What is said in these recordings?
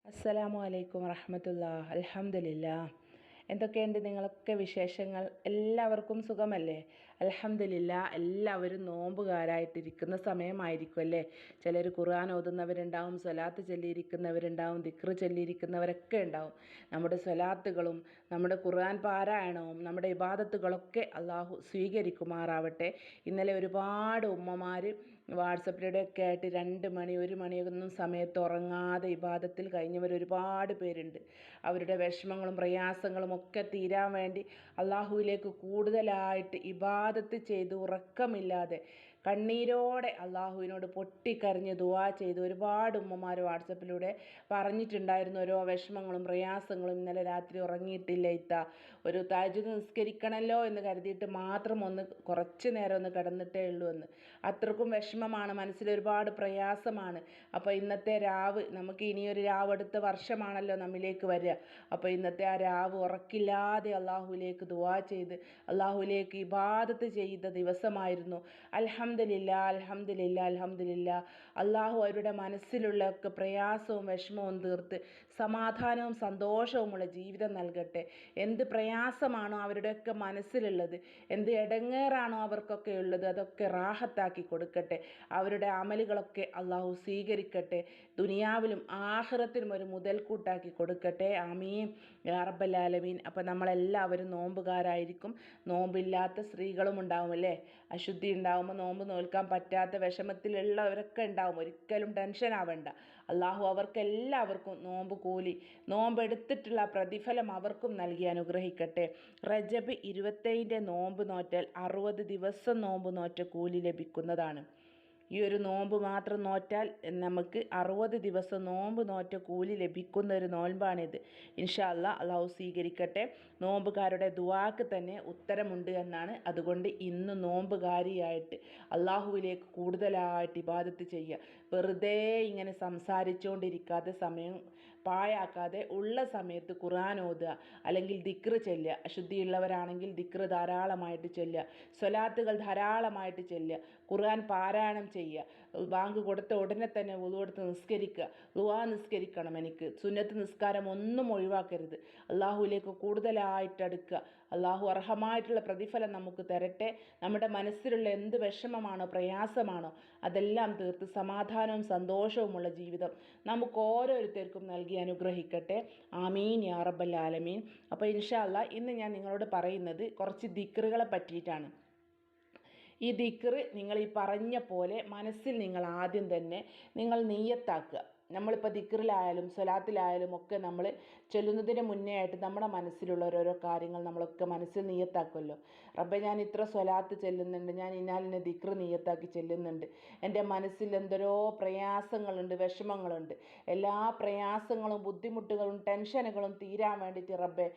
അസ്സലാമു അലൈക്കും വറഹ്മത്തുള്ളാഹി. അൽഹംദുലില്ലാഹ്. എന്തൊക്കെയുണ്ട് നിങ്ങളൊക്കെ വിശേഷങ്ങൾ? എല്ലാവർക്കും സുഖമല്ലേ? അൽഹംദുലില്ലാഹ്. എല്ലാവരും നോമ്പുകാരായിട്ടിരിക്കുന്ന സമയമായിരിക്കും അല്ലേ? ചിലർ ഖുർആൻ ഓതുന്നവരുണ്ടാവും, സ്വലാത്ത് ചൊല്ലിയിരിക്കുന്നവരുണ്ടാവും, ദിക്റ് ചൊല്ലിയിരിക്കുന്നവരൊക്കെ ഉണ്ടാവും. നമ്മുടെ സ്വലാത്തുകളും നമ്മുടെ ഖുർആൻ പാരായണവും നമ്മുടെ ഇബാദത്തുകളൊക്കെ അള്ളാഹു സ്വീകരിക്കുമാറാവട്ടെ. ഇന്നലെ ഒരുപാട് ഉമ്മമാർ വാട്സപ്പിലൂടെയൊക്കെ ആയിട്ട് 2 മണി 1 മണിയൊന്നും സമയത്ത് ഉറങ്ങാതെ ഇബാദത്തിൽ കഴിഞ്ഞവർ ഒരുപാട് പേരുണ്ട്. അവരുടെ വിഷമങ്ങളും പ്രയാസങ്ങളും ഒക്കെ തീരാൻ വേണ്ടി അള്ളാഹുവിലേക്ക് കൂടുതലായിട്ട് ഇബാദത്ത് ചെയ്ത് ഉറക്കമില്ലാതെ കണ്ണീരോടെ അള്ളാഹുവിനോട് പൊട്ടിക്കരഞ്ഞ് ദുആ ചെയ്ത് ഒരുപാട് ഉമ്മമാർ വാട്സപ്പിലൂടെ പറഞ്ഞിട്ടുണ്ടായിരുന്നു. ഓരോ വിഷമങ്ങളും പ്രയാസങ്ങളും. ഇന്നലെ രാത്രി ഉറങ്ങിയിട്ടില്ല ഇത്ത, ഒരു തഹജ്ജുദ് നിസ്കരിക്കണമല്ലോ എന്ന് കരുതിയിട്ട് മാത്രം കുറച്ച് നേരം ഒന്ന് കിടന്നിട്ടേ ഉള്ളൂ എന്ന്. അത്രക്കും വിഷമമാണ്, മനസ്സിൽ ഒരുപാട് പ്രയാസമാണ്. അപ്പോൾ ഇന്നത്തെ രാവ്, നമുക്ക് ഇനിയൊരു രാവ് അടുത്ത വർഷമാണല്ലോ നമ്മിലേക്ക് വരിക. അപ്പോൾ ഇന്നത്തെ ആ രാവ് ഉറക്കില്ലാതെ അള്ളാഹുവിലേക്ക് ദുആ ചെയ്ത് അള്ളാഹുവിലേക്ക് ഇബാദത്ത് ചെയ്ത ദിവസമായിരുന്നു. അൽഹംദുലില്ലാ അൽഹംദുലില്ലാ അൽഹംദുലില്ലാ. അള്ളാഹു അവരുടെ മനസ്സിലുള്ള ഒക്കെ പ്രയാസവും വിഷമവും തീർത്ത് സമാധാനവും സന്തോഷവുമുള്ള ജീവിതം നൽകട്ടെ. എന്ത് പ്രയാസമാണോ അവരുടെയൊക്കെ മനസ്സിലുള്ളത്, എന്ത് ഇടങ്ങേറാണോ അവർക്കൊക്കെ ഉള്ളത്, അതൊക്കെ റാഹത്താക്കി കൊടുക്കട്ടെ. അവരുടെ അമലുകളൊക്കെ അള്ളാഹു സ്വീകരിക്കട്ടെ. ദുനിയാവിലും ആഖിറത്തിലും ഒരു മുതൽക്കൂട്ടാക്കി കൊടുക്കട്ടെ. ആമീൻ യാ റബ്ബൽ ആലമീൻ. അപ്പോൾ നമ്മളെല്ലാവരും നോമ്പുകാരായിരിക്കും. നോമ്പില്ലാത്ത സ്ത്രീകളും ഉണ്ടാവും അല്ലേ? അശുദ്ധി ഉണ്ടാവുമ്പോൾ നോമ്പ് നോൽക്കാൻ പറ്റാത്ത വിഷമത്തിലുള്ളവരൊക്കെ ഉണ്ടാവും. ഒരിക്കലും ടെൻഷൻ ആവേണ്ട. അള്ളാഹു അവർക്കെല്ലാവർക്കും നോമ്പ് കൂലി, നോമ്പെടുത്തിട്ടുള്ള പ്രതിഫലം അവർക്കും നൽകി അനുഗ്രഹിക്കട്ടെ. റജബ് 25 നോമ്പ് നോറ്റാൽ 60 ദിവസം നോമ്പ് നോറ്റ കൂലി ലഭിക്കുന്നതാണ്. ഈ ഒരു നോമ്പ് മാത്രം നോറ്റാൽ നമുക്ക് 60 ദിവസം നോമ്പ് നോറ്റ കൂലി ലഭിക്കുന്ന ഒരു നോൻപാണിത്. ഇൻഷാ അല്ലാഹ് അള്ളാഹു സ്വീകരിക്കട്ടെ. നോമ്പുകാരുടെ ദുആക്ക് തന്നെ ഉത്തരമുണ്ട് എന്നാണ്. അതുകൊണ്ട് ഇന്ന് നോമ്പുകാരിയായിട്ട് അള്ളാഹുവിലേക്ക് കൂടുതലായിട്ട് ഇബാദത്ത് ചെയ്യുക. വെറുതെ ഇങ്ങനെ സംസാരിച്ചുകൊണ്ടിരിക്കാതെ, സമയം പാഴാക്കാതെ ഉള്ള സമയത്ത് ഖുർആൻ ഓതുക, അല്ലെങ്കിൽ ദിക്റ് ചൊല്ലുക. അശുദ്ധിയുള്ളവരാണെങ്കിൽ ദിക്റ് ധാരാളമായിട്ട് ചൊല്ലുക, സ്വലാത്തുകൾ ധാരാളമായിട്ട് ചൊല്ലുക, ഖുർആൻ പാരായണം ചെയ്യുക. ബാങ്ക് കൊടുത്ത ഉടനെ തന്നെ വുളു എടുത്ത് നിസ്കരിക്കുക. ദുആ നിസ്കരിക്കണം. എനിക്ക് സുന്നത്ത് നിസ്കാരം ഒന്നും ഒഴിവാക്കരുത്. അള്ളാഹുവിലേക്ക് കൂടുതലായിട്ട് അടുക്കുക. അള്ളാഹു അർഹമായിട്ടുള്ള പ്രതിഫലം നമുക്ക് തരട്ടെ. നമ്മുടെ മനസ്സിലുള്ള എന്ത് വിഷമമാണോ പ്രയാസമാണോ അതെല്ലാം തീർത്ത് സമാധാനവും സന്തോഷവുമുള്ള ജീവിതം നമുക്ക് ഓരോരുത്തർക്കും നൽകി അനുഗ്രഹിക്കട്ടെ. ആമീൻ യാ റബ്ബൽ ആലമീൻ. അപ്പോൾ ഇൻഷാ അല്ലാഹ് ഇന്ന് ഞാൻ നിങ്ങളോട് പറയുന്നത് കുറച്ച് ദിക്റുകളെ പറ്റിയിട്ടാണ്. ഈ ദിക്റ് നിങ്ങൾ ഈ പറഞ്ഞ പോലെ മനസ്സിൽ നിങ്ങൾ ആദ്യം തന്നെ നിങ്ങൾ നിയ്യത്താക്കുക. നമ്മളിപ്പോൾ ദിക്റിലായാലും സ്വലാത്തിലായാലും ഒക്കെ നമ്മൾ ചൊല്ലുന്നതിന് മുന്നേ ആയിട്ട് നമ്മുടെ മനസ്സിലുള്ള ഓരോരോ കാര്യങ്ങൾ നമ്മളൊക്കെ മനസ്സിൽ നിയ്യത്താക്കുമല്ലോ. റബ്ബേ, ഞാൻ ഇത്ര സ്വലാത്ത് ചെല്ലുന്നുണ്ട്, ഞാൻ ഇന്നാലിനെ ദിക്റ് നിയ്യത്താക്കി ചെല്ലുന്നുണ്ട്. എൻ്റെ മനസ്സിൽ എന്തോരോ പ്രയാസങ്ങളുണ്ട്, വിഷമങ്ങളുണ്ട്. എല്ലാ പ്രയാസങ്ങളും ബുദ്ധിമുട്ടുകളും ടെൻഷനുകളും തീരാൻ വേണ്ടിയിട്ട് റബ്ബേ,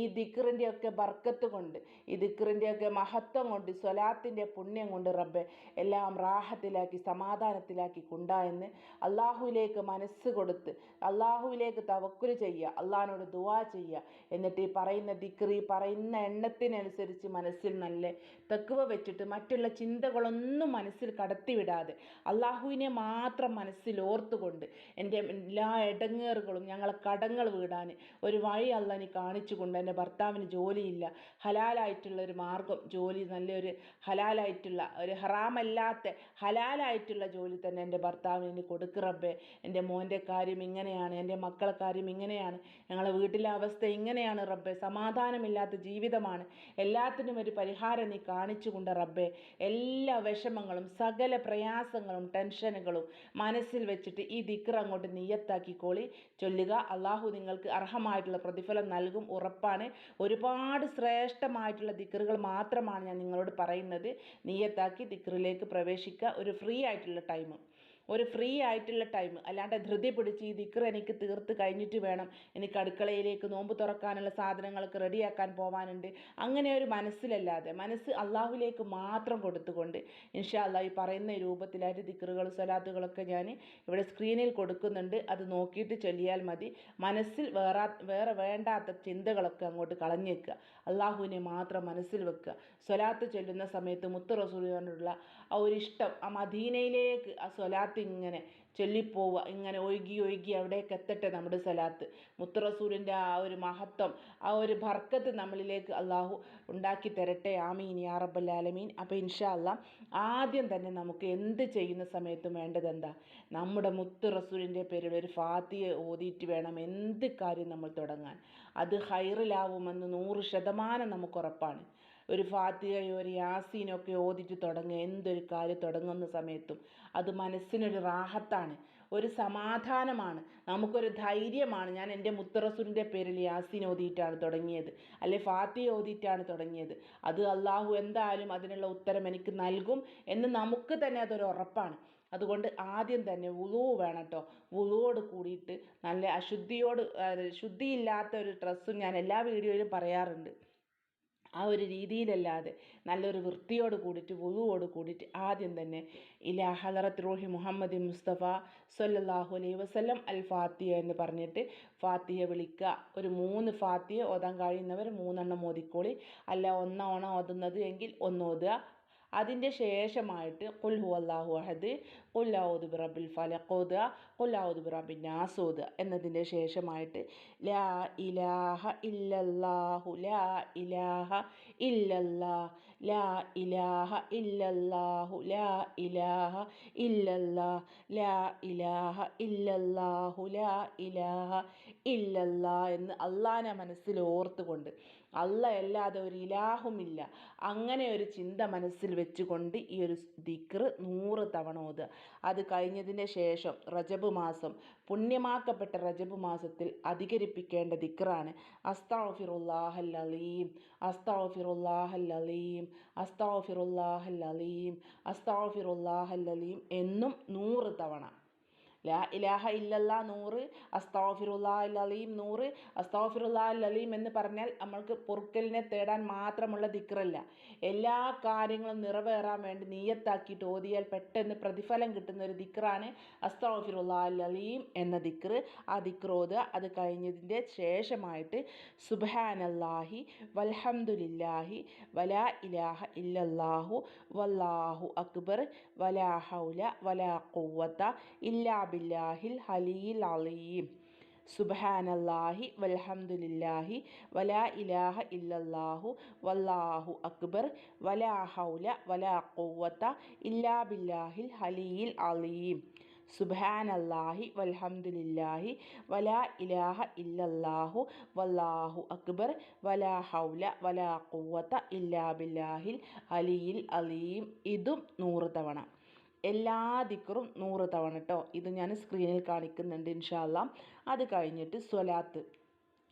ഈ ദിക്റിൻ്റെയൊക്കെ ബർക്കത്ത് കൊണ്ട്, ഈ ദിക്റിൻ്റെയൊക്കെ മഹത്വം കൊണ്ട്, സ്വലാത്തിൻ്റെ പുണ്യം കൊണ്ട് റബ്ബേ എല്ലാം റാഹത്തിലാക്കി സമാധാനത്തിലാക്കി കൊണ്ടാ എന്ന് അള്ളാഹുവിലേക്ക് മനസ്സ് കൊടുത്ത് അള്ളാഹുവിലേക്ക് തവക്കുൽ ചെയ്യുക, അള്ളാഹിനോട് ദുആ ചെയ്യുക. എന്നിട്ട് ഈ പറയുന്ന ദിക്റ്, ഈ പറയുന്ന എണ്ണത്തിനനുസരിച്ച് മനസ്സിൽ നല്ല തഖ്വ വെച്ചിട്ട് മറ്റുള്ള ചിന്തകളൊന്നും മനസ്സിൽ കടത്തിവിടാതെ അള്ളാഹുവിനെ മാത്രം മനസ്സിൽ ഓർത്തുകൊണ്ട് എൻ്റെ എല്ലാ ഇടങ്ങേറുകളും, ഞങ്ങളെ കടങ്ങൾ വീടാൻ ഒരു വഴി അള്ളാഹ് നീ കാണിച്ചു കൊണ്ട്, എൻ്റെ ഭർത്താവിന് ജോലിയില്ല, ഹലാലായിട്ടുള്ള ഒരു മാർഗം, ജോലി നല്ലൊരു ഹലാലായിട്ടുള്ള ഒരു ഹറാമല്ലാത്ത ഹലാലായിട്ടുള്ള ജോലി തന്നെ എൻ്റെ ഭർത്താവിന് കൊടുക്ക് റബ്ബേ. എൻ്റെ മോൻ്റെ കാര്യം ഇങ്ങനെയാണ്, എൻ്റെ മക്കളെ കാര്യം ഇങ്ങനെയാണ്, ഞങ്ങളെ വീട്ടിലെ അവസ്ഥ ഇങ്ങനെയാണ് റബ്ബേ, സമാധാനമില്ലാത്ത ജീവിതമാണ്, എല്ലാത്തിനും ഒരു പരിഹാരം നീ കാണിച്ചു കൊണ്ട് റബ്ബേ. എല്ലാ വിഷമങ്ങളും സകല പ്രയാസങ്ങളും ടെൻഷനുകളും മനസ്സിൽ വെച്ചിട്ട് ഈ ദിക്ർ അങ്ങോട്ട് നിയ്യത്താക്കിക്കോളി, ചൊല്ലുക. അള്ളാഹു നിങ്ങൾക്ക് അർഹമായിട്ടുള്ള പ്രതിഫലം നൽകും, ഉറപ്പാണ്. ഒരുപാട് ശ്രേഷ്ഠമായിട്ടുള്ള ദിക്റുകൾ മാത്രമാണ് ഞാൻ നിങ്ങളോട് പറയുന്നത്. നിയ്യത്താക്കി ദിക്റിലേക്ക് പ്രവേശിക്കുക. ഒരു ഫ്രീ ആയിട്ടുള്ള ടൈം, അല്ലാണ്ട് ധൃതി പിടിച്ച് ഈ ദിക്ർ എനിക്ക് തീർത്ത് കഴിഞ്ഞിട്ട് വേണം എനിക്ക് അടുക്കളയിലേക്ക് നോമ്പ് തുറക്കാനുള്ള സാധനങ്ങളൊക്കെ റെഡിയാക്കാൻ പോകാനുണ്ട്, അങ്ങനെ ഒരു മനസ്സിലല്ലാതെ മനസ്സ് അള്ളാഹുവിലേക്ക് മാത്രം കൊടുത്തുകൊണ്ട് ഇൻഷാ അല്ലാഹ് ഈ പറയുന്ന രൂപത്തിലായിട്ട് ദിക്റുകളും സ്വലാത്തുകളൊക്കെ ഞാൻ ഇവിടെ സ്ക്രീനിൽ കൊടുക്കുന്നുണ്ട്. അത് നോക്കിയിട്ട് ചൊല്ലിയാൽ മതി. മനസ്സിൽ വേറെ വേണ്ടാത്ത ചിന്തകളൊക്കെ അങ്ങോട്ട് കളഞ്ഞേക്കുക. അള്ളാഹുവിനെ മാത്രം മനസ്സിൽ വെക്കുക. സ്വലാത്ത് ചൊല്ലുന്ന സമയത്ത് മുത്ത് റസൂലിനോടുള്ള ആ ഒരു ഇഷ്ടം, ആ മദീനയിലേക്ക് ആ സ്വലാത്ത് സലാത്ത് ഇങ്ങനെ ചൊല്ലിപ്പോവുക, ഇങ്ങനെ ഒഴുകി ഒഴുകി അവിടേക്ക് എത്തട്ടെ നമ്മുടെ സലാത്ത്. മുത്തുറസൂലിൻ്റെ ആ ഒരു മഹത്വം, ആ ഒരു ബർക്കത്ത് നമ്മളിലേക്ക് അള്ളാഹു ഉണ്ടാക്കി തരട്ടെ. ആമീൻ യാ റബ്ബൽ ആലമീൻ. അപ്പോൾ ഇൻഷാ അല്ലാഹ് ആദ്യം തന്നെ നമുക്ക് എന്ത് ചെയ്യുന്ന സമയത്തും വേണ്ടത് എന്താ, നമ്മുടെ മുത്ത് റസൂലിൻ്റെ പേരിൽ ഒരു ഫാത്തിഹ ഓതിയിട്ട് വേണം എന്ത് കാര്യം നമ്മൾ തുടങ്ങാൻ. അത് ഹൈറിലാവുമെന്ന് 100% നമുക്ക് ഉറപ്പാണ്. ഒരു ഫാത്തിഹയോ ഒരു യാസീനൊക്കെ ഓതിയിട്ട് തുടങ്ങുക, എന്തൊരു കാര്യം തുടങ്ങുന്ന സമയത്തും അത് മനസ്സിനൊരു റാഹത്താണ്, ഒരു സമാധാനമാണ്, നമുക്കൊരു ധൈര്യമാണ്. ഞാൻ എൻ്റെ മുത്തറസൂലിൻ്റെ പേരിൽ യാസീൻ ഓതിയിട്ടാണ് തുടങ്ങിയത്, അല്ലെ ഫാത്തിഹ ഓതിയിട്ടാണ് തുടങ്ങിയത്, അത് അള്ളാഹു എന്തായാലും അതിനുള്ള ഉത്തരം എനിക്ക് നൽകും എന്ന് നമുക്ക് തന്നെ അതൊരു ഉറപ്പാണ്. അതുകൊണ്ട് ആദ്യം തന്നെ വുളൂ വേണം കേട്ടോ. വുളുവോട് കൂടിയിട്ട് നല്ല ശുദ്ധിയില്ലാത്ത ഒരു ഡ്രസ്സും ഞാൻ എല്ലാ വീഡിയോയിലും പറയാറുണ്ട്. ആ ഒരു രീതിയിലല്ലാതെ നല്ലൊരു വൃത്തിയോട് കൂടിയിട്ട് വുളുവോട് കൂടിയിട്ട് ആദ്യം തന്നെ ഇലാ ഹളറത്ത് റൂഹി മുഹമ്മദ് മുസ്തഫ സല്ലല്ലാഹു അലൈഹി വസല്ലം അൽ ഫാത്തിഹ എന്ന് പറഞ്ഞിട്ട് ഫാത്തിഹ വിളിക്കുക. ഒരു 3 ഫാത്തിഹ ഓതാൻ കഴിയുന്നവർ 3 ഓതിക്കോളി, അല്ല ഒന്നാണോ ഓതുന്നത് എങ്കിൽ 1 ഓതുക. അതിൻ്റെ ശേഷമായിട്ട് ഖുൽ ഹുവല്ലാഹു അഹദ്, ഖുൽ ഔദു ബിറബ്ബിൽ ഫലഖ് ഓതുക, ഖുൽ ഔദു ബിറബ്ബിൻ നാസ് ഓതുക. എന്നതിൻ്റെ ശേഷമായിട്ട് ലാ ഇലാഹ ഇല്ലല്ലാഹു ലാ ഇലാഹ ഇല്ലല്ലാഹ് ലാ ഇലാഹ ഇല്ലല്ലാഹു ലാ ഇലാഹ ഇല്ലല്ലാഹ് ലാ ഇലാഹ ഇല്ലല്ലാഹു ലാ ഇലാഹ ഇല്ലല്ലാഹ് എന്ന് അള്ളാഹനെ മനസ്സിൽ ഓർത്തുകൊണ്ട്, അല്ലാഹ് അല്ലാതെ ഒരു ഇലാഹുമില്ല, അങ്ങനെ ഒരു ചിന്ത മനസ്സിൽ വെച്ചുകൊണ്ട് ഈ ഒരു ദിക്ർ 100 തവണ ഓതുക. അത് കഴിഞ്ഞതിന് ശേഷം റജബ് മാസം, പുണ്യമാക്കപ്പെട്ട റജബ് മാസത്തിൽ അധികരിപ്പിക്കേണ്ട ദിക്റാണ് അസ്തഗ്ഫിറുല്ലാഹൽ അലീം, അസ്തഗ്ഫിറുല്ലാഹൽ അലീം, അസ്തഗ്ഫിറുല്ലാഹൽ അലീം, അസ്തഗ്ഫിറുല്ലാഹൽ അലീം എന്നും 100 തവണ. ലാ ഇലാഹ ഇല്ലല്ലാ 100, അസ്തഗ്ഫിറുല്ലാഹൽ അലീം 100. അസ്തഗ്ഫിറുല്ലാഹൽ അലീം എന്ന് പറഞ്ഞാൽ നമ്മൾക്ക് പൊറുക്കലിനെ തേടാൻ മാത്രമുള്ള ദിക്റല്ല, എല്ലാ കാര്യങ്ങളും നിറവേറാൻ വേണ്ടി നിയ്യത്താക്കിയിട്ട് ഓതിയാൽ പെട്ടെന്ന് പ്രതിഫലം കിട്ടുന്ന ഒരു ദിക്റാണ് അസ്തഗ്ഫിറുല്ലാഹൽ അലീം എന്ന ദിക്ർ. ആ ദിക്ർ ഓതുക. അത് കഴിഞ്ഞതിൻ്റെ ശേഷമായിട്ട് സുബ്ഹാനല്ലാഹി വൽഹംദുലില്ലാഹി വലാ ഇലാഹ ഇല്ലല്ലാഹു വല്ലാഹു അക്ബർ വലാ ഹൗല വലാ ഖുവത ഇല്ലാ ബില്ലാഹിൽ അലിയിൽ അലീം. സുബ്ഹാനല്ലാഹി വൽഹംദുലില്ലാഹി വലാ ഇലാഹ ഇല്ലല്ലാഹു വല്ലാഹു അക്ബർ വലാ ഹൗല വലാ ഖുവത ഇല്ലാ ബില്ലാഹിൽ അലിയിൽ അലീം. സുബ്ഹാനല്ലാഹി വൽഹംദുലില്ലാഹി വലാ ഇലാഹ ഇല്ലല്ലാഹു വല്ലാഹു അക്ബർ വലാ ഹൗല വലാ ഖുവത ഇല്ലാ ബില്ലാഹിൽ അലിയിൽ അലീം. ഇതും 100 തവണ. എല്ലാ ദിക്റും 100 തവണ കേട്ടോ. ഇത് ഞാൻ സ്ക്രീനിൽ കാണിക്കുന്നുണ്ട് ഇൻഷാ അല്ലാഹ്. അത് കഴിഞ്ഞിട്ട് സ്വലാത്ത്,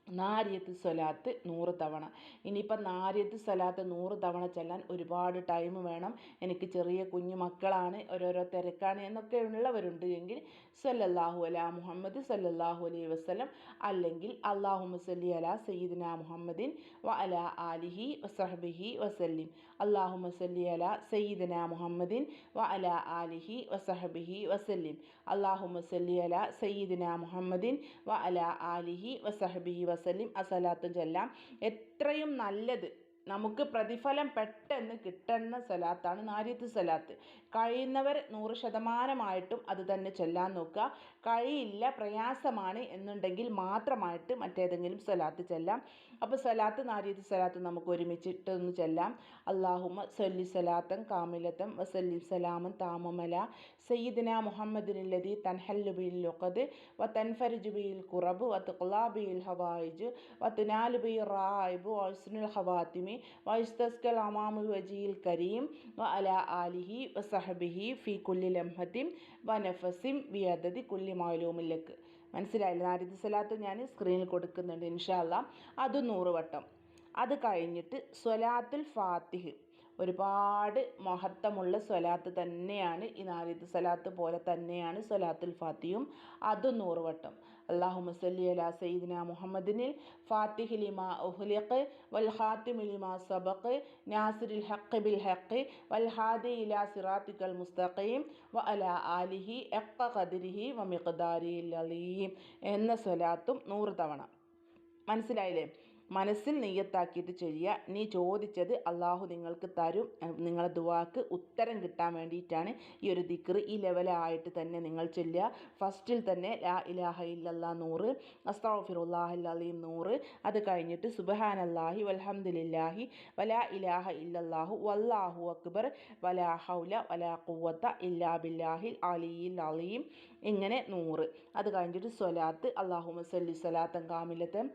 നാരിയത്ത് സ്വലാത്ത് 100 തവണ. ഇനിയിപ്പം നാരിയത്ത് സ്വലാത്ത് 100 തവണ ചെല്ലാൻ ഒരുപാട് ടൈം വേണം, എനിക്ക് ചെറിയ കുഞ്ഞു മക്കളാണ്, ഓരോരോ തിരക്കാണ് എന്നൊക്കെ ഉള്ളവരുണ്ട് എങ്കിൽ സല്ലല്ലാഹു അലാ മുഹമ്മദ് സല്ലല്ലാഹു അലൈഹി വസല്ലം, അല്ലെങ്കിൽ അല്ലാഹുമ്മ സല്ലി അലാ സയ്യിദിനാ മുഹമ്മദിൻ വ അലാ ആലിഹി വസഹ്ബിഹി വസല്ലിം, അല്ലാഹുമ്മ സല്ലി അലാ സയ്യിദിനാ മുഹമ്മദിൻ വ അലാ ആലിഹി വസഹ്ബിഹി വസല്ലിം, അല്ലാഹുമ്മ സല്ലി അലാ സയ്യിദിനാ മുഹമ്മദിൻ വ അലാ ആലിഹി വസഹ്ബിഹി വസല്ലിം. അസലാത്തും ചൊല്ലാം. എത്രയും നല്ലത്, നമുക്ക് പ്രതിഫലം പെട്ടെന്ന് കിട്ടുന്ന സ്വലാത്താണ് നാരിയത്ത് സ്വലാത്ത്. കഴിയുന്നവർ 100%ആയിട്ടും അത് തന്നെ ചൊല്ലാൻ നോക്കുക. കഴിയില്ല, പ്രയാസമാണ് എന്നുണ്ടെങ്കിൽ മാത്രമായിട്ട് മറ്റേതെങ്കിലും സ്വലാത്ത് ചൊല്ലാം. അപ്പോൾ സ്വലാത്ത് നാരിയത്ത് സ്വലാത്ത് നമുക്ക് ഒരുമിച്ചിട്ടൊന്ന് ചൊല്ലാം. അല്ലാഹുമ്മ സല്ലി സലാത്തൻ കാമിലത്തൻ വസല്ലിം സലാമൻ താമമല സയ്യിദിനാ മുഹമ്മദിനില്ലദീ തൻഹല്ലു ബിൽ ഉഖദ് വ തൻഫരിജു ബിൽ ഖുറബ് വ തുഖ്ലാ ബിൽ ഹവായിജ് വ തുനാലു ബിൽ റായിബ് വ ഹുസ്നുൽ ഖവാതിമി വയസ്തസ്കൽ അമാമു വജിയിൽ കരീം വ അലാ ആലിഹി വസഹബിഹി ഫി കുല്ലി ലംഹത്തിൻ വ നഫസിൻ ബിയദദി കുല്ലി മാലൂമില്ലക്ക്. മനസ്സിലായില്ല? നാരിയത്ത് സ്വലാത്ത് ഞാൻ സ്ക്രീനിൽ കൊടുക്കുന്നുണ്ട് ഇൻഷാ അല്ലാഹ്. അത് 100 വട്ടം. അത് കഴിഞ്ഞിട്ട് സ്വലാത്തുൽ ഫാത്തിഹ്, ഒരുപാട് മഹത്വമുള്ള സ്വലാത്ത് തന്നെയാണ് ഈ നാരിയത്ത് സ്വലാത്ത് പോലെ തന്നെയാണ് സ്വലാത്തുൽ ഫാത്തിഹയും. അതും 100 വട്ടം. അല്ലാഹുമ്മ സല്ലി അലാ സയ്യിദിനാ മുഹമ്മദിനിൽ ഫാത്തിഹി ലിമാ ഉഹ്ലിഖ് വൽ ഖാതിമി ലിമാ സബഖ് നാസിറിൽ ഹഖ് ബിൽ ഹഖ് വൽ ഹാദി ഇലാ സിറാത്തിക്കൽ മുസ്തഖീം വ അലാ ആലിഹി ഹഖ ഖദ്രിഹി വ മിഖ്ദാരിൽ അലീം എന്ന സ്വലാത്തും 100 തവണ. മനസ്സിലായില്ലേ? മനസ്സിൽ നെയ്യത്താക്കിയിട്ട് ചൊല്ലുക. നീ ചോദിച്ചത് അള്ളാഹു നിങ്ങൾക്ക് തരും. നിങ്ങളെ ദുആക്ക് ഉത്തരം കിട്ടാൻ വേണ്ടിയിട്ടാണ് ഈ ഒരു ദിക്ർ ഈ ലെവലായിട്ട് തന്നെ നിങ്ങൾ ചൊല്ലുക. ഫസ്റ്റിൽ തന്നെ ലാ ഇലാഹ ഇല്ലല്ലാ 100, അസ്തഗ്ഫിറുല്ലാഹൽ അലീം 100, അത് കഴിഞ്ഞിട്ട് സുബ്ഹാനല്ലാഹി വൽഹംദുലില്ലാഹി വലാ ഇലാഹ ഇല്ലല്ലാഹു വല്ലാഹു അക്ബർ വലാ ഹൗല വലാ ഖുവത ഇല്ലാ ബില്ലാഹിൽ അലിയിൽ അലീം, ഇങ്ങനെ 100. അത് കഴിഞ്ഞിട്ട് സ്വലാത്ത് അല്ലാഹുമ്മ സല്ലി സ്വലാത്തൻ കാമിലത്തൻ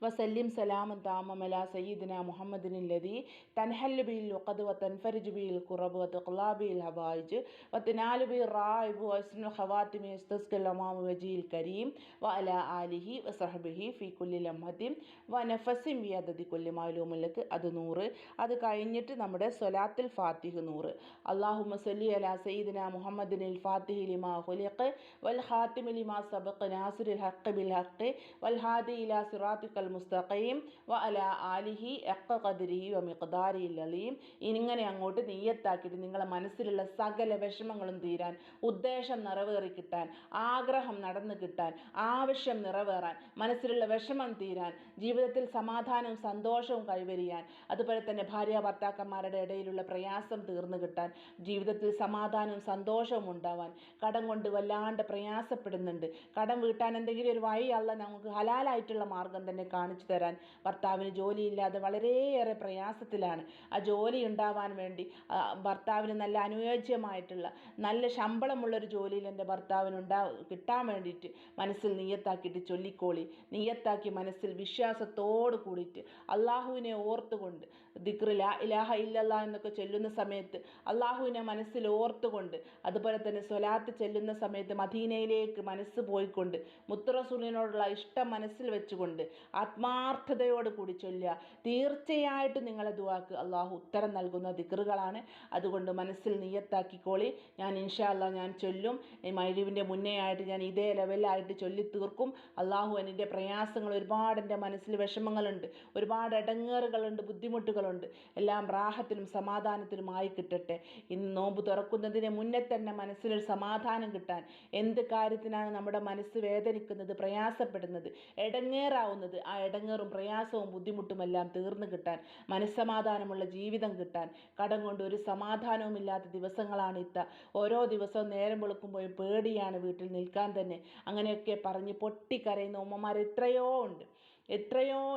വസല്ലിം സലാമൻ താമം അലാ സയ്യിദിന മുഹമ്മദിൻ ലദി തൻഹല്ലു ബിൽ ഉഖദ് വതൻഫരിജു ബിൽ ഖുറബ് വതഖ്ലാ ബിൽ ഹവായിജ് വതനാലു ബിൽ റായിബ് വസ്നു ഖവാതിമി ഇസ്തസ്കൽ അമാമു വജീൽ കരീം വഅലാ ആലിഹി വസഹ്ബിഹി ഫീ കുല്ലി ലംഹത്തിൻ വനഫസിൻ ബിയദദി കുല്ലി മാലൂമിൻ ലക, അത് 100. അത് കഴിഞ്ഞിട്ട് നമ്മുടെ സ്വലാത്തുൽ ഫാത്തിഹ് 100. അല്ലാഹുമ്മ സല്ലി അലാ സയ്യിദിന മുഹമ്മദിനിൽ ഫാത്തിഹി ലിമാ ഖുലിഖ വൽ ഖാതിമി ലിമാ സബഖ നാസിറിൽ ഹഖ് ബിൽ ഹഖ് വൽ ഹാദി ഇലാ സിറാത്തിക്കൽ മുസ്തഖീം വഅലാ ആലിഹി ഹഖ ഖദ്രിഹി വമിഖ്ദാരിൽ അലീം. ഇങ്ങനെ അങ്ങോട്ട് നിയ്യത്താക്കിയിട്ട് നിങ്ങളെ മനസ്സിലുള്ള സകല വിഷമങ്ങളും തീരാൻ, ഉദ്ദേശം നിറവേറി കിട്ടാൻ, ആഗ്രഹം നടന്നു കിട്ടാൻ, ആവശ്യം നിറവേറാൻ, മനസ്സിലുള്ള വിഷമം തീരാൻ, ജീവിതത്തിൽ സമാധാനവും സന്തോഷവും കൈവരിയാൻ, അതുപോലെ തന്നെ ഭാര്യ ഭർത്താക്കന്മാരുടെ ഇടയിലുള്ള പ്രയാസം തീർന്നു കിട്ടാൻ, ജീവിതത്തിൽ സമാധാനവും സന്തോഷവും ഉണ്ടാവാൻ, കടം കൊണ്ട് വല്ലാണ്ട് പ്രയാസപ്പെടുന്നുണ്ട്, കടം വീട്ടാൻ എന്തെങ്കിലും ഒരു വഴി അല്ല നമുക്ക് ഹലാലായിട്ടുള്ള മാർഗം തന്നെ കാണിച്ചു തരാൻ, ഭർത്താവിന് ജോലിയില്ലാതെ വളരെയേറെ പ്രയാസത്തിലാണ്, ആ ജോലി ഉണ്ടാവാൻ വേണ്ടി ഭർത്താവിന് നല്ല അനുയോജ്യമായിട്ടുള്ള നല്ല ശമ്പളമുള്ളൊരു ജോലിയിൽ എൻ്റെ ഭർത്താവിന് കിട്ടാൻ വേണ്ടിയിട്ട് മനസ്സിൽ നിയ്യത്താക്കിയിട്ട് ചൊല്ലിക്കോളി. നിയ്യത്താക്കി മനസ്സിൽ വിശ്വാസത്തോട് കൂടിയിട്ട് അള്ളാഹുവിനെ ഓർത്തുകൊണ്ട് ദിക്ർ ലാ ഇലാഹ ഇല്ലല്ലാ എന്നൊക്കെ ചൊല്ലുന്ന സമയത്ത് അള്ളാഹുവിനെ മനസ്സിൽ ഓർത്തുകൊണ്ട്, അതുപോലെ തന്നെ സ്വലാത്ത് ചെല്ലുന്ന സമയത്ത് മദീനയിലേക്ക് മനസ്സ് പോയിക്കൊണ്ട് മുത്ത് റസൂലിനോടുള്ള ഇഷ്ടം മനസ്സിൽ വെച്ചുകൊണ്ട് ആത്മാർത്ഥതയോട് കൂടി ചൊല്ലുക. തീർച്ചയായിട്ടും നിങ്ങളെ ദുആക്ക് അള്ളാഹു ഉത്തരം നൽകുന്ന ദിക്റുകളാണ്. അതുകൊണ്ട് മനസ്സിൽ നിയ്യത്താക്കിക്കോളി. ഞാൻ ഇൻഷാ അല്ലാഹ് ഞാൻ ചൊല്ലും. മഗ്‌രിബിൻ്റെ മുന്നേ ആയിട്ട് ഞാൻ ഇതേ ലെവലായിട്ട് ചൊല്ലി തീർക്കും. അള്ളാഹു എൻ്റെ പ്രയാസങ്ങൾ, ഒരുപാട് എൻ്റെ മനസ്സിൽ വിഷമങ്ങളുണ്ട്, ഒരുപാട് ഇടങ്ങേറുകളുണ്ട്, ബുദ്ധിമുട്ടുകളുണ്ട്, എല്ലാം റാഹത്തിലും സമാധാനത്തിലുമായി കിട്ടട്ടെ. ഇന്ന് നോമ്പ് തുറക്കുന്നതിന് മുന്നേ തന്നെ മനസ്സിലൊരു സമാധാനം കിട്ടാൻ, എന്ത് കാര്യത്തിനാണ് നമ്മുടെ മനസ്സ് വേദനിക്കുന്നത്, പ്രയാസപ്പെടുന്നത്, ഇടങ്ങേറാവുന്നത്, ആ ഇടങ്ങേറും പ്രയാസവും ബുദ്ധിമുട്ടും എല്ലാം തീർന്നു കിട്ടാൻ, മനസ്സമാധാനമുള്ള ജീവിതം കിട്ടാൻ, കടം കൊണ്ട് ഒരു സമാധാനവും ഇല്ലാത്ത ദിവസങ്ങളാണ് ഓരോ ദിവസവും നേരം വെളുക്കുമ്പോൾ പേടിയാണ് വീട്ടിൽ നിൽക്കാൻ തന്നെ. അങ്ങനെയൊക്കെ പറഞ്ഞ് പൊട്ടിക്കരയുന്ന ഉമ്മമാർ എത്രയോ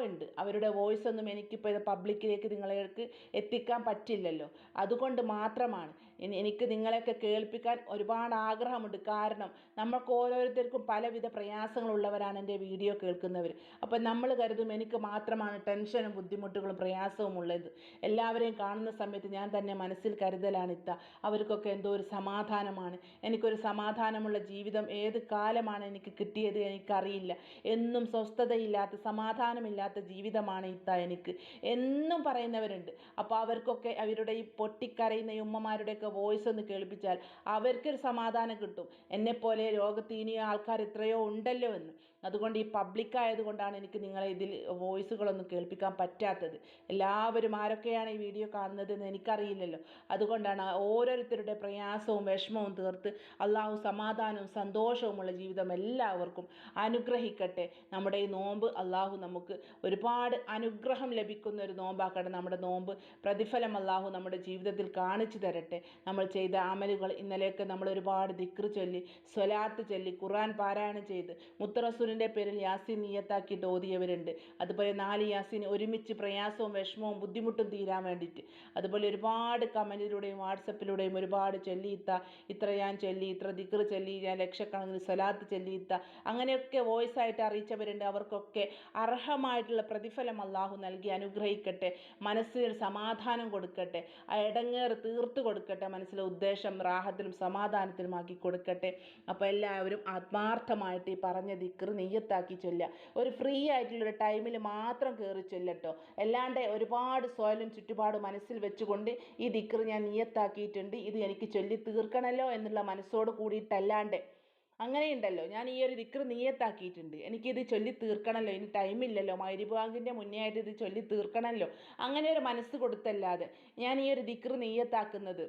ഉണ്ട്. അവരുടെ വോയിസ് ഒന്നും എനിക്കിപ്പോൾ ഇത് പബ്ലിക്കിലേക്ക് നിങ്ങളിലേക്ക് എത്തിക്കാൻ പറ്റില്ലല്ലോ. അതുകൊണ്ട് മാത്രമാണ് എനിക്ക് നിങ്ങളെയൊക്കെ കേൾപ്പിക്കാൻ ഒരുപാട് ആഗ്രഹമുണ്ട്. കാരണം നമ്മൾക്ക് ഓരോരുത്തർക്കും പലവിധ പ്രയാസങ്ങളുള്ളവരാണ് എൻ്റെ വീഡിയോ കേൾക്കുന്നവർ. അപ്പം നമ്മൾ കരുതും എനിക്ക് മാത്രമാണ് ടെൻഷനും ബുദ്ധിമുട്ടുകളും പ്രയാസവും ഉള്ളത്. എല്ലാവരെയും കാണുന്ന സമയത്ത് ഞാൻ തന്നെ മനസ്സിൽ കരുതലാണ് അവർക്കൊക്കെ എന്തോ ഒരു സമാധാനമാണ്. എനിക്കൊരു സമാധാനമുള്ള ജീവിതം ഏത് കാലമാണ് എനിക്ക് കിട്ടിയത് എനിക്കറിയില്ല. എന്നും സ്വസ്ഥതയില്ലാത്ത സമാധാനമില്ലാത്ത ജീവിതമാണ് എനിക്ക് എന്നും പറയുന്നവരുണ്ട്. അപ്പോൾ അവർക്കൊക്കെ അവരുടെ ഈ പൊട്ടിക്കരയുന്ന ഈ ഉമ്മമാരുടെയൊക്കെ വോയിസ് ഒന്ന് കേൾപ്പിച്ചാൽ അവർക്കൊരു സമാധാനം കിട്ടും. എന്നെപ്പോലെ ലോകത്ത് ഇനിയും ആൾക്കാർ എത്രയോ ഉണ്ടല്ലോ എന്ന്. അതുകൊണ്ട് ഈ പബ്ലിക്കായതുകൊണ്ടാണ് എനിക്ക് നിങ്ങളെ ഇതിൽ വോയിസുകളൊന്നും കേൾപ്പിക്കാൻ പറ്റാത്തത്. എല്ലാവരും ആരൊക്കെയാണ് ഈ വീഡിയോ കാണുന്നതെന്ന് എനിക്കറിയില്ലല്ലോ. അതുകൊണ്ടാണ് ഓരോരുത്തരുടെ പ്രയാസവും വിഷമവും തീർത്ത് അള്ളാഹു സമാധാനവും സന്തോഷവുമുള്ള ജീവിതം എല്ലാവർക്കും അനുഗ്രഹിക്കട്ടെ. നമ്മുടെ ഈ നോമ്പ് അള്ളാഹു നമുക്ക് ഒരുപാട് അനുഗ്രഹം ലഭിക്കുന്ന ഒരു നോമ്പാക്കട്ടെ. നമ്മുടെ നോമ്പ് പ്രതിഫലം അള്ളാഹു നമ്മുടെ ജീവിതത്തിൽ കാണിച്ചു തരട്ടെ. നമ്മൾ ചെയ്ത അമലുകൾ, ഇന്നലെയൊക്കെ നമ്മൾ ഒരുപാട് ദിക്ർ ചൊല്ലി, സ്വലാത്ത് ചൊല്ലി, ഖുർആൻ പാരായണം ചെയ്ത്, മുത്ത് റസൂലിൻ്റെ പേരിൽ യാസീൻ നിയ്യത്താക്കിയിട്ട് ഓതിയവരുണ്ട്. അതുപോലെ 4 യാസീൻ ഒരുമിച്ച് പ്രയാസവും വിഷമവും ബുദ്ധിമുട്ടും തീരാൻ വേണ്ടിയിട്ട്. അതുപോലെ ഒരുപാട് കമൻറ്റിലൂടെയും വാട്സപ്പിലൂടെയും ഒരുപാട് ഇത്ര ഞാൻ ചൊല്ലി, ഇത്ര ദിക്ർ ചൊല്ലി, ഞാൻ ലക്ഷക്കണക്കിന് സ്വലാത്ത് ചൊല്ലിയിത്ത, അങ്ങനെയൊക്കെ വോയിസ് ആയിട്ട് അറിയിച്ചവരുണ്ട്. അവർക്കൊക്കെ അർഹമായിട്ടുള്ള പ്രതിഫലം അള്ളാഹു നൽകി അനുഗ്രഹിക്കട്ടെ. മനസ്സിന് സമാധാനം കൊടുക്കട്ടെ. ആ ഇടങ്ങേറ് തീർത്ത് കൊടുക്കട്ടെ. മനസ്സിലെ ഉദ്ദേശം റാഹത്തിലും സമാധാനത്തിലുമാക്കി കൊടുക്കട്ടെ. അപ്പോൾ എല്ലാവരും ആത്മാർത്ഥമായിട്ട് ഈ പറഞ്ഞ ദിക്ർ നിയ്യത്താക്കി ചൊല്ലുക. ഒരു ഫ്രീ ആയിട്ടുള്ളൊരു ടൈമിൽ മാത്രം കയറി ചൊല്ലട്ടോ. അല്ലാണ്ട് ഒരുപാട് സ്വയം ചുറ്റുപാട് മനസ്സിൽ വെച്ചുകൊണ്ട് ഈ ദിക്ർ ഞാൻ നിയ്യത്താക്കിയിട്ടുണ്ട്, ഇത് എനിക്ക് ചൊല്ലി തീർക്കണമല്ലോ എന്നുള്ള മനസ്സോട് കൂടിയിട്ടല്ലാണ്ട്, അങ്ങനെയുണ്ടല്ലോ, ഞാൻ ഈ ഒരു ദിക്ർ നിയ്യത്താക്കിയിട്ടുണ്ട്, എനിക്കിത് ചൊല്ലി തീർക്കണമല്ലോ, ഇനി ടൈമില്ലല്ലോ, മഗ്‌രിബ് ബാങ്കിൻ്റെ മുന്നേ ആയിട്ട് ഇത് ചൊല്ലി തീർക്കണമല്ലോ, അങ്ങനെ ഒരു മനസ്സ് കൊടുത്തല്ലാതെ ഞാൻ ഈ ഒരു ദിക്ർ നിയ്യത്താക്കുന്നത്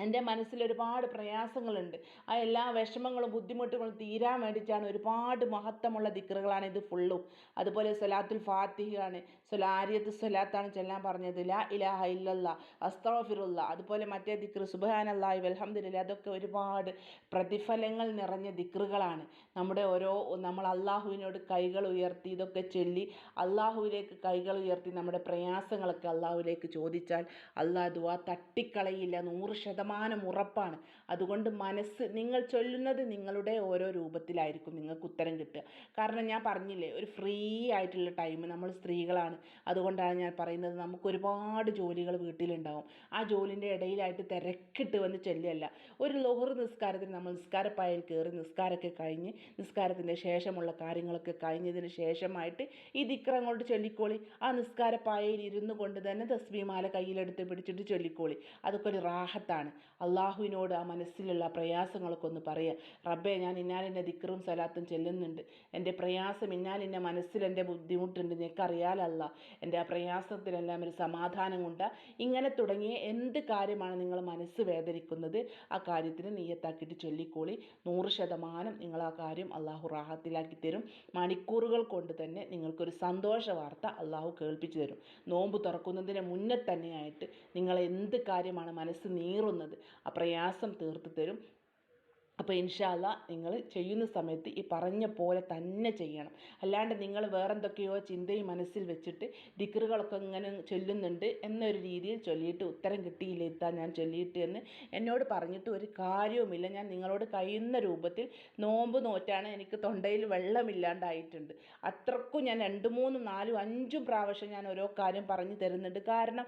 എൻ്റെ മനസ്സിൽ ഒരുപാട് പ്രയാസങ്ങളുണ്ട്. ആ എല്ലാ വിഷമങ്ങളും ബുദ്ധിമുട്ടുകളും തീരാൻ വേണ്ടിയിട്ടാണ് ഒരുപാട് മഹത്വമുള്ള ദിക്റുകളാണ് ഇത് ഫുള്ളും. അതുപോലെ സ്വലാത്തുൽ ഫാത്തിഹയാണ്, ആരിയത്ത് സ്വലാത്താണ് ചെല്ലാൻ പറഞ്ഞത്, ലാ ഇലാഹ ഇല്ലല്ലാ, അസ്തഗ്ഫിറുല്ലാ, അതുപോലെ മറ്റേ ദിക്ർ സുബ്ഹാനല്ലാഹി വൽഹംദുലില്ലാ. അതൊക്കെ ഒരുപാട് പ്രതിഫലങ്ങൾ നിറഞ്ഞ ദിക്റുകളാണ്. നമ്മൾ അള്ളാഹുവിനോട് കൈകൾ ഉയർത്തി ഇതൊക്കെ ചൊല്ലി അള്ളാഹുവിലേക്ക് കൈകൾ ഉയർത്തി നമ്മുടെ പ്രയാസങ്ങളൊക്കെ അള്ളാഹുവിലേക്ക് ചോദിച്ചാൽ അള്ളാഹ് ദുആ തട്ടിക്കളയില്ല, 100% ഉറപ്പാണ്. അതുകൊണ്ട് നിങ്ങൾ ചൊല്ലുന്നത് നിങ്ങളുടെ ഓരോ രൂപത്തിലായിരിക്കും നിങ്ങൾക്ക് ഉത്തരം കിട്ടുക. കാരണം ഞാൻ പറഞ്ഞില്ലേ, ഒരു ഫ്രീ ആയിട്ടുള്ള ടൈം, നമ്മൾ സ്ത്രീകളാണ്, അതുകൊണ്ടാണ് ഞാൻ പറയുന്നത്. നമുക്ക് ഒരുപാട് ജോലികൾ വീട്ടിലുണ്ടാവും. ആ ജോലിൻ്റെ ഇടയിലായിട്ട് തിരക്കിട്ട് വന്ന് ചൊല്ലുകയല്ല. ഒരു ളുഹർ നിസ്കാരത്തിന് നമ്മൾ നിസ്കാരപ്പായയിൽ കയറി നിസ്കാരമൊക്കെ കഴിഞ്ഞ് നിസ്കാരത്തിൻ്റെ ശേഷമുള്ള കാര്യങ്ങളൊക്കെ കഴിഞ്ഞതിന് ശേഷമായിട്ട് ഈ ദിക്ർ അങ്ങോട്ട് ചൊല്ലിക്കോളി. ആ നിസ്കാരപ്പായയിൽ ഇരുന്നു കൊണ്ട് തന്നെ തസ്ബീഹ് കയ്യിലെടുത്ത് പിടിച്ചിട്ട് ചൊല്ലിക്കോളി. അതൊക്കെ ഒരു റാഹത്താണ്. അള്ളാഹുവിനോട് ആ മനസ്സിലുള്ള പ്രയാസങ്ങളൊക്കെ ഒന്ന് പറയുക. റബ്ബേ, ഞാൻ ഇന്നാലിൻ്റെ ദിക്റും സലാത്തും ചെല്ലുന്നുണ്ട്, എൻ്റെ പ്രയാസം ഇന്നാലിൻ്റെ മനസ്സിൽ എൻ്റെ ബുദ്ധിമുട്ടുണ്ട്, നിനക്കറിയാലല്ല, എൻ്റെ ആ പ്രയാസത്തിനെല്ലാം ഒരു സമാധാനം കൊണ്ട് ഇങ്ങനെ തുടങ്ങിയ എന്ത് കാര്യമാണ് നിങ്ങൾ മനസ്സ് വേദനിക്കുന്നത് ആ കാര്യത്തിന് നിയ്യത്താക്കിയിട്ട് ചൊല്ലിക്കോളി. 100% നിങ്ങൾ ആ കാര്യം അള്ളാഹു റാഹത്തിലാക്കി തരും. മണിക്കൂറുകൾ കൊണ്ട് തന്നെ നിങ്ങൾക്കൊരു സന്തോഷ വാർത്ത അള്ളാഹു കേൾപ്പിച്ചു തരും. നോമ്പ് തുറക്കുന്നതിന് മുന്നേ തന്നെയായിട്ട് നിങ്ങൾ എന്ത് കാര്യമാണ് മനസ്സ് നീറുന്നത് ആ പ്രയാസം തീർത്ത് തരും. അപ്പോൾ ഇൻഷാ അല്ലാ നിങ്ങൾ ചെയ്യുന്ന സമയത്ത് ഈ പറഞ്ഞ പോലെ തന്നെ ചെയ്യണം. അല്ലാണ്ട് നിങ്ങൾ വേറെന്തൊക്കെയോ ചിന്തയും മനസ്സിൽ വെച്ചിട്ട് ദിക്റുകളൊക്കെ ഇങ്ങനെ ചൊല്ലുന്നുണ്ട് എന്നൊരു രീതിയിൽ ചൊല്ലിയിട്ട് ഉത്തരം കിട്ടിയില്ല ഇത്താ ഞാൻ ചൊല്ലിയിട്ട് എന്ന് എന്നോട് പറഞ്ഞിട്ട് ഒരു കാര്യവുമില്ല. ഞാൻ നിങ്ങളോട് കഴിയുന്ന രൂപത്തിൽ നോമ്പ് നോറ്റാണ് എനിക്ക് തൊണ്ടയിൽ വെള്ളമില്ലാണ്ടായിട്ടുണ്ട്. അത്രക്കും ഞാൻ 2, 3, 4, 5 പ്രാവശ്യം ഞാൻ ഓരോ കാര്യം പറഞ്ഞു തരുന്നുണ്ട്. കാരണം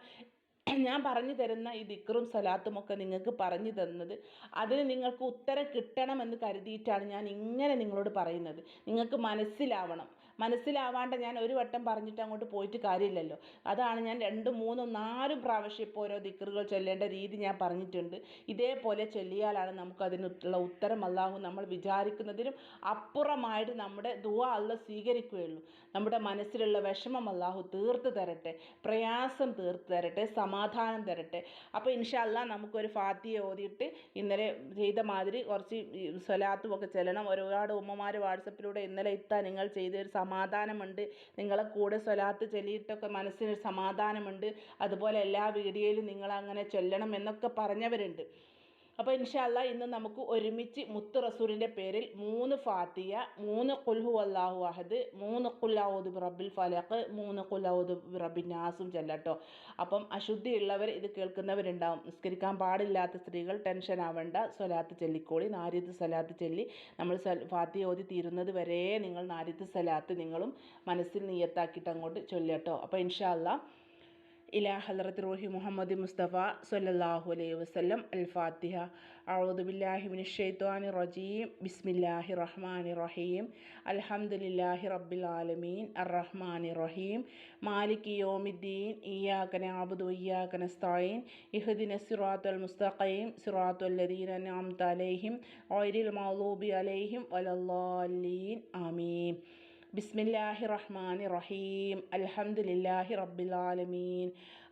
ഞാൻ പറഞ്ഞു തരുന്ന ഈ ദിക്റും സലാത്തും ഒക്കെ നിങ്ങൾക്ക് പറഞ്ഞു തന്നത് അതിന് നിങ്ങൾക്ക് ഉത്തരം കിട്ടണമെന്ന് കരുതിയിട്ടാണ് ഞാൻ ഇങ്ങനെ നിങ്ങളോട് പറയുന്നത്. നിങ്ങൾക്ക് മനസ്സിലാവാണ്ട് ഞാൻ ഒരു വട്ടം പറഞ്ഞിട്ട് അങ്ങോട്ട് പോയിട്ട് കാര്യമില്ലല്ലോ. അതാണ് ഞാൻ 2, 3, 4 പ്രാവശ്യം ഇപ്പോൾ ഓരോ ദിക്റുകൾ ചൊല്ലേണ്ട രീതി ഞാൻ പറഞ്ഞിട്ടുണ്ട്. ഇതേപോലെ ചൊല്ലിയാലാണ് നമുക്കതിനുള്ള ഉത്തരം അല്ലാഹു നമ്മൾ വിചാരിക്കുന്നതിനും അപ്പുറമായിട്ട് നമ്മുടെ ദുആ അല്ലാഹു സ്വീകരിക്കുകയുള്ളൂ. നമ്മുടെ മനസ്സിലുള്ള വിഷമം അല്ലാഹു തീർത്ത് തരട്ടെ, പ്രയാസം തീർത്ത് തരട്ടെ, സമാധാനം തരട്ടെ. അപ്പോൾ ഇൻഷാ അല്ലാ നമുക്കൊരു ഫാത്തിഹ ഓതിയിട്ട് ഇന്നലെ ചെയ്ത മാതിരി കുറച്ച് സ്വലാത്തും ഒക്കെ ചെല്ലണം. ഒരുപാട് ഉമ്മമാർ വാട്സപ്പിലൂടെ ഇന്നലെ നിങ്ങൾ ചെയ്തൊരു സമാധാനമുണ്ട്, നിങ്ങളെ കൂടെ സ്വലാത്ത് ചൊല്ലിയിട്ടൊക്കെ മനസ്സിനൊരു സമാധാനമുണ്ട്, അതുപോലെ എല്ലാ വീഡിയോയിലും നിങ്ങളങ്ങനെ ചൊല്ലണം എന്നൊക്കെ പറഞ്ഞവരുണ്ട്. അപ്പോൾ ഇൻഷാ അല്ലാ ഇന്ന് നമുക്ക് ഒരുമിച്ച് മുത്ത് റസൂലിൻ്റെ പേരിൽ 3 ഫാത്തിഹ, 3 ഖുൽ ഹുവല്ലാഹു അഹദ്, 3 ഖുൽ അഊദു ബിറബ്ബിൽ ഫലഖ്, 3 ഖുൽ അഊദു ബിറബ്ബിൻ നാസും ചൊല്ലട്ടോ. അപ്പം അശുദ്ധിയുള്ളവർ ഇത് കേൾക്കുന്നവരുണ്ടാവും. നിസ്കരിക്കാൻ പാടില്ലാത്ത സ്ത്രീകൾ ടെൻഷൻ ആവേണ്ട, സ്വലാത്ത് ചൊല്ലിക്കോളി. നാരിയത്ത് സ്വലാത്ത് ചൊല്ലി നമ്മൾ ഫാത്തിഹ ഓതി തീരുന്നത് വരെ നിങ്ങൾ നാരിയത്ത് സ്വലാത്ത് നിങ്ങളും മനസ്സിൽ നിയ്യത്താക്കിയിട്ട് അങ്ങോട്ട് ചൊല്ലട്ടോ. അപ്പോൾ ഇൻഷാ അല്ലാ ഇലാ ഹളറത്ത് റൂഹി മുഹമ്മദ് മുസ്തഫ സ്വല്ലല്ലാഹു അലൈഹി വസല്ലം. അൽ ഫാത്തിഹ. അഊദു ബില്ലാഹി മിനശ് ശൈത്വാനിർ റജീം. ബിസ്മില്ലാഹിർ റഹ്മാനിർ റഹീം. അൽഹംദുലില്ലാഹി റബ്ബിൽ ആലമീൻ അർറഹ്മാനിർ റഹീം മാലികി യൗമിദ്ദീൻ ഇയ്യാക നഅബുദു വഇയ്യാക നസ്തഈൻ ഇഹ്ദിനസ് സിറാത്തൽ മുസ്തഖീം സിറാത്തൽ ലദീന അൻഅംത അലൈഹിം ഗൈറിൽ മഗ്ദൂബി അലൈഹിം വലദ്ദാല്ലീൻ. ആമീൻ. ബിസ്മില്ലാഹി റഹ്മാനി റഹീം. അൽഹംദുലില്ലാഹി റബ്ബിൽ ആലമീൻ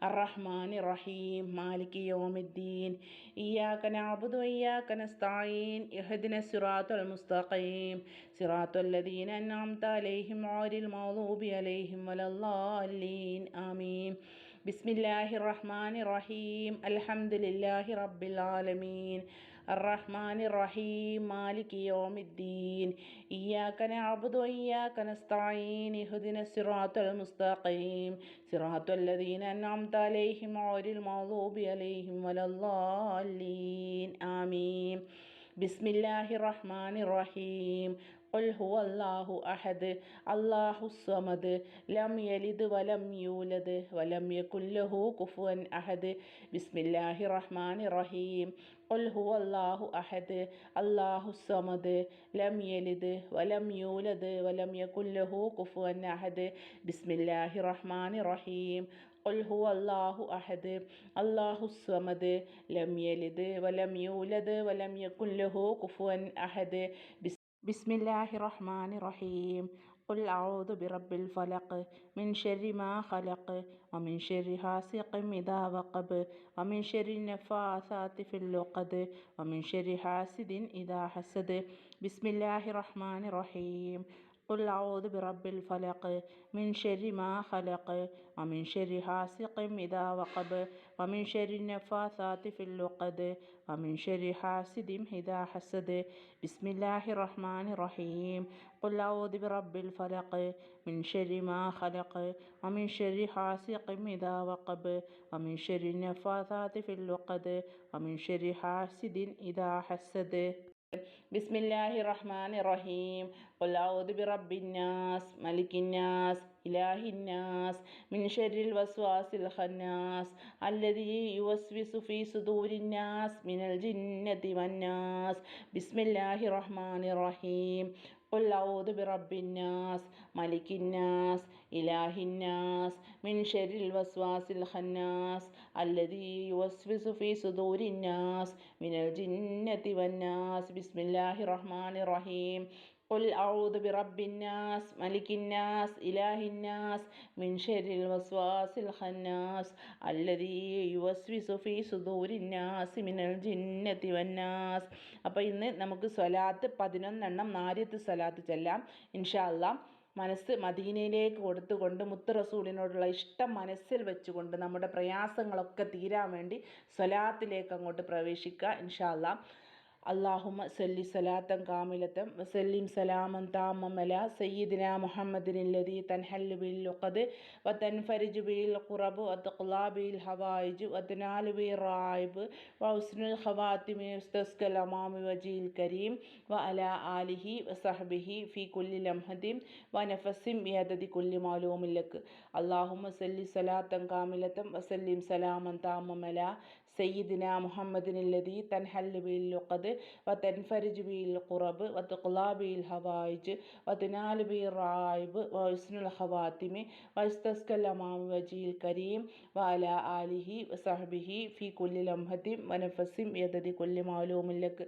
അർറഹ്മാനി റഹീം മാലികി യൗമിദ്ദീൻ ഇയ്യാക നഅബുദു വഇയ്യാക നസ്തഈൻ ഇഹ്ദിനസ് സിറാത്തൽ മുസ്തഖീം സിറാത്തൽ ലദീന അൻഅംത അലൈഹിം ഗൈറിൽ മഗ്ദൂബി അലൈഹിം വലദ്ദാല്ലീൻ. ആമീൻ. ബിസ്മില്ലാഹി റഹ്മാനി റഹീം. അൽഹംദുലില്ലാഹി റബ്ബിൽ ആലമീൻ അർറഹ്മാനി റഹീം മാലികി യൗമിദ്ദീൻ ഇയ്യാക നഅബുദു വഇയ്യാക നസ്തഈൻ ഇഹ്ദിനസ് സിറാത്തൽ മുസ്തഖീം സിറാത്തൽ ലദീന അൻഅംത അലൈഹിം ഗൈറിൽ മഗ്ദൂബി അലൈഹിം വലദ്ദാല്ലീൻ. ആമീൻ. ബിസ്മില്ലാഹിർ റഹ്മാനിർ റഹീം. ഖുൽ ഹുവല്ലാഹു അഹദ് അല്ലാഹുസ് സമദ് ലം യലിദ് വലം യൂലദ് വലം യകുൽ ലഹു കുഫുവൻ അഹദ്. ബിസ്മില്ലാഹിർ റഹ്മാനിർ റഹീം. ഖുൽ ഹുവല്ലാഹു അഹദ് അല്ലാഹുസ് സമദ് ലം യലിദ് വലം യൂലദ് വലം യകുൽ ലഹു കുഫുവൻ അഹദ്. ബിസ്മില്ലാഹിർ റഹ്മാനിർ റഹീം. ഖുൽ ഹുവല്ലാഹു അഹദ് അല്ലാഹുസ് സമദ് ലം യലിദ് വലം യൂലദ് വലം യകുൽ ലഹു കുഫുവൻ അഹദ്. ബിസ്മില്ലാഹിർ റഹ്മാനിർ റഹീം. قل أعوذ برب الفلق من شر ما خلق ومن شر حاسق إذا وقب ومن شر النفاثات في العقد ومن شر حاسد إذا حسد بسم الله الرحمن الرحيم قل أعوذ برب الفلق من شر ما خلق ومن شر حاسق إذا وقب ومن شر النفاثات في العقد ومن شر حاسد إذا حسد بسم الله الرحمن الرحيم قل أعوذ برب الفلق من شر ما خلق ومن شر حاسق إذا وقب ومن شر النفاثات في العقد ومن شر حاسد إذا حسد بسم الله الرحمن الرحيم قل أعوذ برب الناس ملك الناس إله الناس من شر الوسواس الخناس الذي يوسوس في صدور الناس من الجنة والناس بسم الله الرحمن الرحيم قل أعوذ برب الناس ملك الناس إله الناس من شر الوسواس الخناس الذي يوسوس في صدور الناس من الجنة والناس بسم الله الرحمن الرحيم قل أعوذ برب الناس ملك الناس إله الناس من شر الوسواس الخناس الذي يوسوس في صدور الناس من الجنة والناس. അപ്പോൾ ഇന്ന് നമുക്ക് സ്വലാത്ത് 11 നാരിയത്ത് സ്വലാത്ത് ചെല്ലാം ഇൻഷാ അല്ലാ. മനസ്സ് മദീനയിലേക്ക് കൊടുത്തുകൊണ്ട് മുത്ത് റസൂലിനോടുള്ള ഇഷ്ടം മനസ്സിൽ വെച്ചുകൊണ്ട് നമ്മുടെ പ്രയാസങ്ങളൊക്കെ തീരാൻ വേണ്ടി സ്വലാത്തിലേക്ക് അങ്ങോട്ട് പ്രവേശിക്കുക ഇൻഷാ അല്ലാ. اللهم صل صلاة كاملة وسلم سلاما تاما على سيدنا محمد الذي تنحل به العقد وتنفرج به الكرب وتقضى به الحوائج وتنال به الرغائب وحسن الخواتم يستسقى الأمام وجه الكريم وعلى آله وصحبه في كل لمحة ونفس بعدد كل معلوم لك. اللهم صل صلاة كاملة وسلم سلاما تاما على سيدنا محمد الذي تنحل به العقد وتنفرج به الكرب وتقضى به الحوائج وتنال به الرغائب وحسن الخواتم ويستسقى الأمام وجه الكريم وعلى آله وصحبه في كل لمحة ونفس بعدد كل معلوم لك.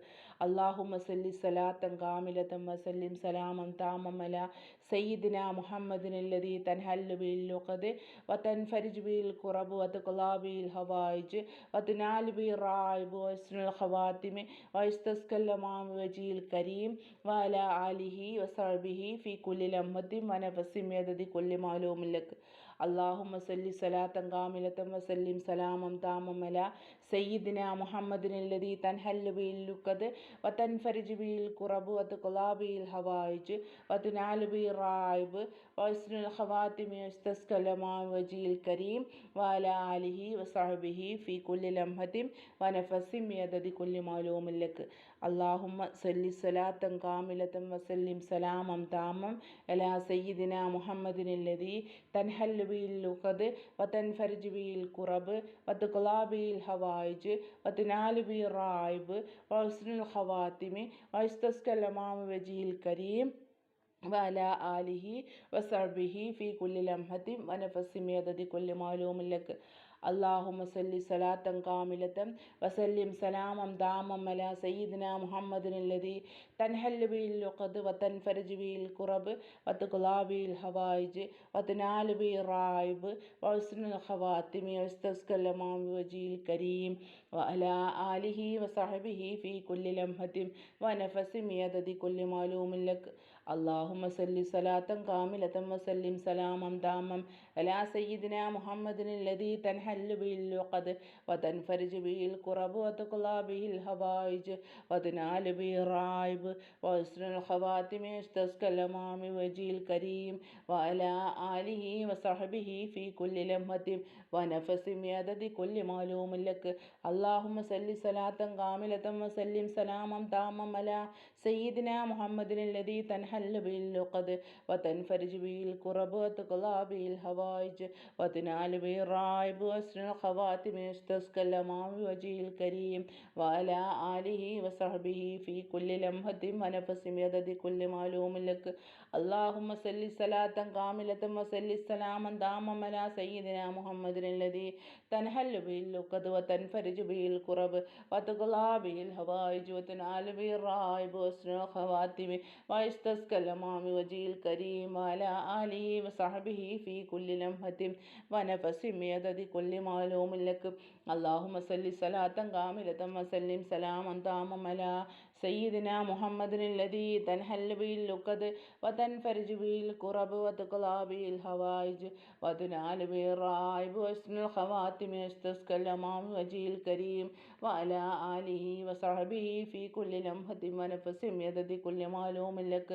اللهم صل صلاة كاملة وسلم سلاما تاما على سيدنا محمد الذي تنحل به العقد وتنفرج به الكرب وتقضى به الحوائج وتنال به الرغائب وحسن الخواتم ويستسقى الأمام وجه الكريم وعلى آله وصحبه في كل لمحة ونفس بعدد كل معلوم لك. اللهم صل صلاة كاملة وسلم سلاما تاما على سيدنا محمد الذي تنحل به العقد وتنفرج به الكرب وتقضى به الحوائج وتنال به الرغائب وحسن الخواتم ويستسقى الأمام وجه الكريم وعلى آله وصحبه في كل لمحة ونفس بعدد كل معلوم لك. اللهم صل صلاة كاملة وسلم سلاما تاما على سيدنا محمد الذي تنحل به العقد وتنفرج به الكرب وتقضى به الحوائج وتنال به الرغائب وحسن الخواتم ويستسقى الأمام وجه الكريم وعلى آله وصحبه في كل لمحة ونفس بعدد كل معلوم لك. اللهم صل صلاة كاملة وسلم سلاما داما على سيدنا محمد الذي تنحل به العقد وتنفرج به الكرب وتقضى به الحوائج وتنال به الرغائب وحسن الخواتم ويستسقى الأمام بوجه الكريم وعلى آله وصحبه في كل لمحة ونفس بعدد كل معلوم لك. اللهم صل صلاة كاملة وسلم سلاما داما على سيدنا محمد الذي تنحل به العقد وتنفرج به الكرب وتقضى به الحوائج وتنال به الرغائب وحسن الخواتم يستسقى الأمام وجه الكريم وعلى آله وصحبه في كل لمحة ونفس بعدد كل معلوم لك. اللهم صل صلاة كاملة وسلم سلاما تاما على سيدنا محمد الذي تنحل به العقد وتنفرج به الكرب وتقضى به الحوائج وتنال به الرغائب وحسن الخواتم يستسقى الأمام وجه الكريم وعلى آله وصحبه في كل لمحة ونفس بعدد كل معلوم لك. اللهم صل صلاة كاملة وسل سلاما داما على سيدنا محمد الذي تنحل به اللقد وتنفرج به الكرب وتقضى به الهوائج وتنال به الرائب وحسن الخواتم ويستسقى الأمام وجه الكريم وعلى آله وصحبه في كل لمحة ونفس بعدد كل معلوم لك. اللهم صل صلاة كاملة وسلم سلاما تاما على سيدنا محمد الذي تنحل به اللقد وتنفرج به الكرب وتقضى به الهوائج وتنال به الرائب وحسن الخواتم ويستسقى الأمام وجه الكريم وعلى آله وصحبه في كل لمحة ونفس بعدد كل معلوم لك.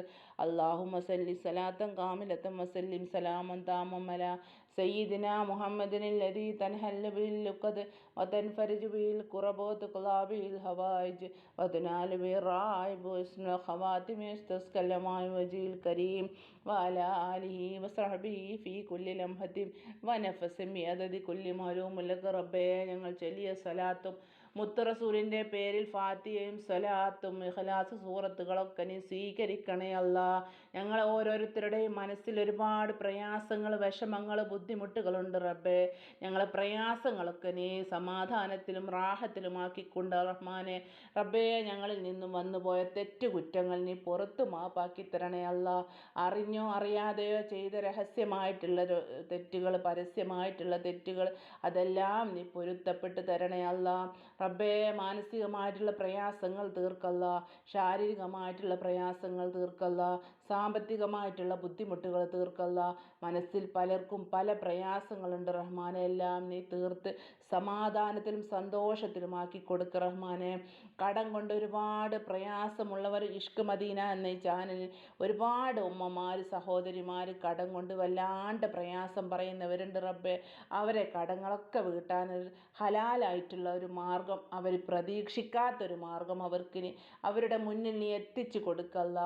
اللهم صل صلاة كاملة وسلم سلاما تاما على سيدنا محمد الذي تنحل به اللقد وتنفرج به الكرب وتقضى به الهوائج وتنال به الرائب وحسن الخواتم ويستسقى الأمام وجه الكريم وعلى آله وصحبه في كل لمحة ونفس بعدد كل معلوم لك. റബ്ബേ, ഞങ്ങൾ ചൊല്ലിയ സലാത്തും മുത്തറസൂലിൻ്റെ പേരിൽ ഫാത്തിഹയും സലാത്തും ഇഖ്ലാസ് സൂറത്തുകളൊക്കെ നീ സ്വീകരിക്കണേ അല്ലാ. ഞങ്ങൾ ഓരോരുത്തരുടെയും മനസ്സിൽ ഒരുപാട് പ്രയാസങ്ങൾ, വിഷമങ്ങൾ, ബുദ്ധിമുട്ടുകളുണ്ട് റബ്ബേ. ഞങ്ങളെ പ്രയാസങ്ങളൊക്കെ നീ സമാധാനത്തിലും റാഹത്തിലുമാക്കിക്കൊണ്ട് റഹ്മാനെ റബ്ബേ, ഞങ്ങളിൽ നിന്നും വന്നുപോയ തെറ്റുകുറ്റങ്ങൾ നീ പുറത്തു മാപ്പാക്കി തരണേ അല്ലാ. അറിഞ്ഞോ അറിയാതെയോ ചെയ്ത രഹസ്യമായിട്ടുള്ള തെറ്റുകൾ, പരസ്യമായിട്ടുള്ള തെറ്റുകൾ, അതെല്ലാം നീ പൊരുത്തപ്പെട്ട് തരണേ അല്ലാ. റബ്ബേ, മാനസികമായിട്ടുള്ള പ്രയാസങ്ങൾ തീർക്കല്ല, ശാരീരികമായിട്ടുള്ള പ്രയാസങ്ങൾ തീർക്കല്ല, സാമ്പത്തികമായിട്ടുള്ള ബുദ്ധിമുട്ടുകൾ തീർക്കല്ല. മനസ്സിൽ പലർക്കും പല പ്രയാസങ്ങളുണ്ട് റഹ്മാനെ, എല്ലാം നീ തീർത്ത് സമാധാനത്തിലും സന്തോഷത്തിലുമാക്കി കൊടുക്കുക റഹ്മാനെ. കടം കൊണ്ട് ഒരുപാട് പ്രയാസമുള്ളവർ ഇഷ്ക് മദീന എന്ന ഈ ചാനലിൽ ഒരുപാട് ഉമ്മമാർ, സഹോദരിമാർ കടം കൊണ്ട് വല്ലാണ്ട് പ്രയാസം പറയുന്നവരുണ്ട് റബ്ബേ. അവരെ കടങ്ങളൊക്കെ വീട്ടാൻ ഹലാലായിട്ടുള്ള ഒരു മാർഗം, അവർ പ്രതീക്ഷിക്കാത്തൊരു മാർഗം അവരുടെ മുന്നിൽ നീ എത്തിച്ചു കൊടുക്കല്ല.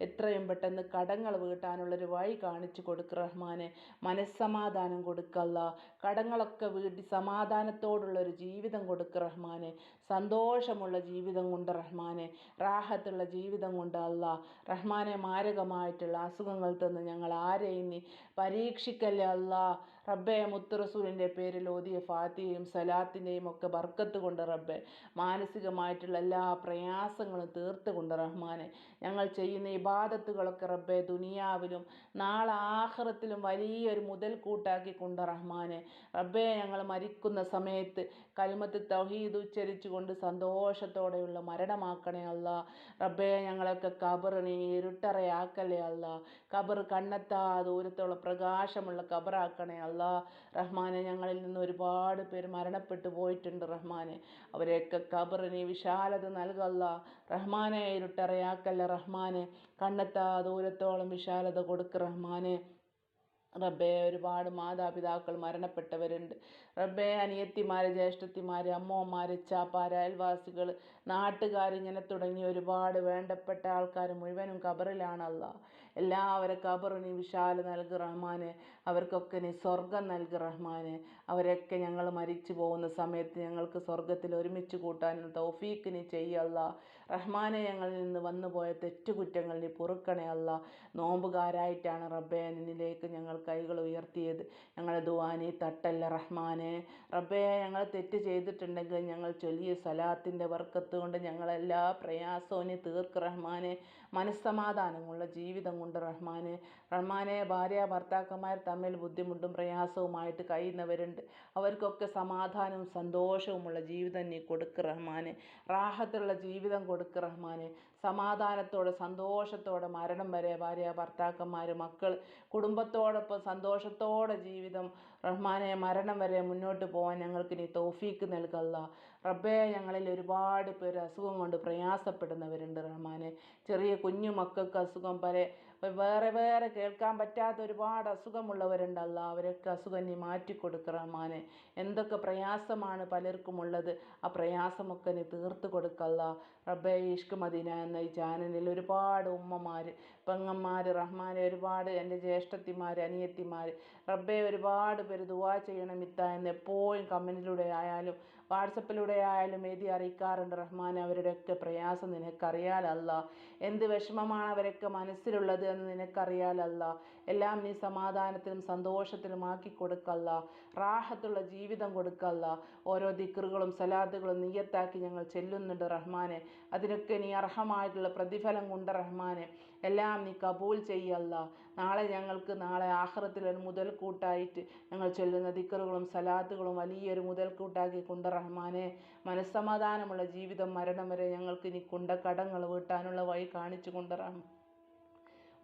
എത്രയും പെട്ടെന്ന് കടങ്ങൾ വീട്ടാനുള്ളൊരു വഴി കാണിച്ചു കൊടുക്കുക റഹ്മാനെ. മനസ്സമാധാനം കൊടുക്കല്ല. കടങ്ങളൊക്കെ വീട്ടി സമാധാനത്തോടുള്ളൊരു ജീവിതം കൊടുക്കുക റഹ്മാനെ. സന്തോഷമുള്ള ജീവിതം കൊണ്ട് റഹ്മാനെ, റാഹത്തുള്ള ജീവിതം കൊണ്ട് അല്ലാ റഹ്മാനെ. മാരകമായിട്ടുള്ള അസുഖങ്ങൾ തന്ന് ഞങ്ങൾ ആരെയും നീ പരീക്ഷിക്കല്ലേ അല്ലാ. റബ്ബേ, മുത്തുറസൂലിൻ്റെ പേരിൽ ഓതിയ ഫാത്തിഹയും സലാത്തിൻ്റെയും ഒക്കെ ബർക്കത്ത് കൊണ്ട് റബ്ബേ, മാനസികമായിട്ടുള്ള എല്ലാ പ്രയാസങ്ങളും തീർത്ത് കൊണ്ട് റഹ്മാനെ. ഞങ്ങൾ ചെയ്യുന്ന ഇബാദത്തുകളൊക്കെ റബ്ബേ ദുനിയാവിലും നാളെ ആഖിറത്തിലും വലിയൊരു മുതൽക്കൂട്ടാക്കി കൊണ്ട് റഹ്മാനെ. റബ്ബേ, ഞങ്ങൾ മരിക്കുന്ന സമയത്ത് കലിമത്ത് തൗഹീദ് ഉച്ചരിച്ചുകൊണ്ട് സന്തോഷത്തോടെയുള്ള മരണമാക്കണേ അല്ലാ. റബ്ബേ, ഞങ്ങളൊക്കെ ഖബർ നീ ഇരുട്ടറയാക്കല്ലേ അല്ലാ. ഖബർ കണ്ണെത്താ ദൂരത്തോളം പ്രകാശമുള്ള ഖബറാക്കണേ അല്ലാ റഹ്മാനെ. ഞങ്ങളിൽ നിന്ന് ഒരുപാട് പേര് മരണപ്പെട്ടു പോയിട്ടുണ്ട് റഹ്മാനെ. അവരെയൊക്കെ ഖബർ നീ വിശാലത നൽകല്ല റഹ്മാനെ. ഇരുട്ടറയാക്കല്ല റഹ്മാനെ. കണ്ണെത്താ ദൂരത്തോളം വിശാലത കൊടുക്ക് റഹ്മാനെ. റബ്ബേ, ഒരുപാട് മാതാപിതാക്കൾ മരണപ്പെട്ടവരുണ്ട് റബ്ബേ. അനിയത്തിമാർ, ജ്യേഷ്ഠത്തിമാർ, അമ്മമാർ, ചാപ്പാർ, അയൽവാസികൾ, നാട്ടുകാർ, ഇങ്ങനെ തുടങ്ങി ഒരുപാട് വേണ്ടപ്പെട്ട ആൾക്കാർ മുഴുവനും ഖബറിലാണല്ല. എല്ലാവരെ ഖബർ നീ വിശാല നൽകു റഹ്മാനെ. അവർക്കൊക്കെ നീ സ്വർഗം നൽകു റഹ്മാനെ. അവരൊക്കെ ഞങ്ങൾ മരിച്ചു പോകുന്ന സമയത്ത് ഞങ്ങൾക്ക് സ്വർഗത്തിൽ ഒരുമിച്ച് കൂട്ടാനുള്ള തൗഫീക്ക് നീ ചെയ്യല്ല റഹ്മാനെ. ഞങ്ങളിൽ നിന്ന് വന്നുപോയ തെറ്റുകുറ്റങ്ങൾ നീ പൊറുക്കണേ അല്ല. നോമ്പുകാരായിട്ടാണ് റബ്ബേ നിന്നിലേക്ക് ഞങ്ങൾ കൈകൾ ഉയർത്തിയത്. ഞങ്ങളെ ദുആ നീ തട്ടല്ല റഹ്മാനെ. റബ്ബേ, ഞങ്ങൾ തെറ്റ് ചെയ്തിട്ടുണ്ടെങ്കിൽ ഞങ്ങൾ ചൊല്ലിയ സലാത്തിൻ്റെ ബർക്കത്ത് കൊണ്ട് ഞങ്ങളെല്ലാ പ്രയാസവും നീ തീർക്ക് റഹ്മാനെ. മനസ്സമാധാനമുള്ള ജീവിതം കൊണ്ട് റഹ്മാനെ. റഹ്മാനെ, ഭാര്യ ഭർത്താക്കന്മാർ തമ്മിൽ ബുദ്ധിമുട്ടും പ്രയാസവുമായിട്ട് കഴിയുന്നവരുണ്ട്. അവർക്കൊക്കെ സമാധാനവും സന്തോഷവുമുള്ള ജീവിതം നീ കൊടുക്ക് റഹ്മാനെ. റാഹത്തുള്ള ജീവിതം കൊടുക്ക് റഹ്മാനെ. സമാധാനത്തോടെ സന്തോഷത്തോടെ മരണം വരെ ഭാര്യ ഭർത്താക്കന്മാർ, മക്കൾ, കുടുംബത്തോടൊപ്പം സന്തോഷത്തോടെ ജീവിതം റഹ്മാനെ മരണം വരെ മുന്നോട്ട് പോകാൻ ഞങ്ങൾക്ക് നീ തൗഫീക്ക് നൽകല്ല റബ്ബേ. ഞങ്ങളിൽ ഒരുപാട് പേര് അസുഖം കൊണ്ട് പ്രയാസപ്പെടുന്നവരുണ്ട് റഹ്മാനെ. ചെറിയ കുഞ്ഞു മക്കൾക്ക് അസുഖം, വേറെ വേറെ കേൾക്കാൻ പറ്റാത്ത ഒരുപാട് അസുഖമുള്ളവരുണ്ടല്ല. അവരൊക്കെ അസുഖം നീ മാറ്റിക്കൊടുക്കുക റഹ്മാനെ. എന്തൊക്കെ പ്രയാസമാണ് പലർക്കും ഉള്ളത്, ആ പ്രയാസമൊക്കെ നീ തീർത്ത് കൊടുക്കല്ല റബ്ബേ. ഇഷ്ക് മദീന എന്ന ഈ ചാനലിൽ ഒരുപാട് ഉമ്മമാർ, പെങ്ങന്മാർ റഹ്മാനെ, ഒരുപാട് എൻ്റെ ജ്യേഷ്ഠത്തിമാർ, അനിയത്തിമാർ റബ്ബേ, ഒരുപാട് പേര് ദുആ ചെയ്യണം ഇത്ത എന്ന് എപ്പോഴും കമൻറ്റിലൂടെ ആയാലും വാട്സപ്പിലൂടെ ആയാലും എഴുതി അറിയിക്കാറുണ്ട് റഹ്മാനെ. അവരുടെയൊക്കെ പ്രയാസം നിനക്കറിയാലല്ല. എന്ത് വിഷമമാണ് അവരൊക്കെ മനസ്സിലുള്ളത് എന്ന് നിനക്കറിയാലല്ല. എല്ലാം നീ സമാധാനത്തിലും സന്തോഷത്തിലും ആക്കി കൊടുക്കല്ല. റാഹത്തുള്ള ജീവിതം കൊടുക്കല്ല. ഓരോ ദിക്റുകളും സലാത്തുകളും നിയ്യത്താക്കി ഞങ്ങൾ ചെല്ലുന്നുണ്ട് റഹ്മാനെ. അതിനൊക്കെ നീ അർഹമായിട്ടുള്ള പ്രതിഫലം കൊണ്ട് റഹ്മാനെ എല്ലാം നീ കബൂൽ ചെയ്യല്ല. നാളെ ആഖിറത്തിൽ ഒരു മുതൽക്കൂട്ടായിട്ട് ഞങ്ങൾ ചൊല്ലുന്ന ദിക്റുകളും സലാത്തുകളും വലിയൊരു മുതൽക്കൂട്ടാക്കി കൊണ്ട് റഹ്മാനെ മനസ്സമാധാനമുള്ള ജീവിതം മരണം വരെ ഞങ്ങൾക്ക് നീ കടങ്ങൾ വീട്ടാനുള്ള വഴി കാണിച്ചു കൊണ്ട്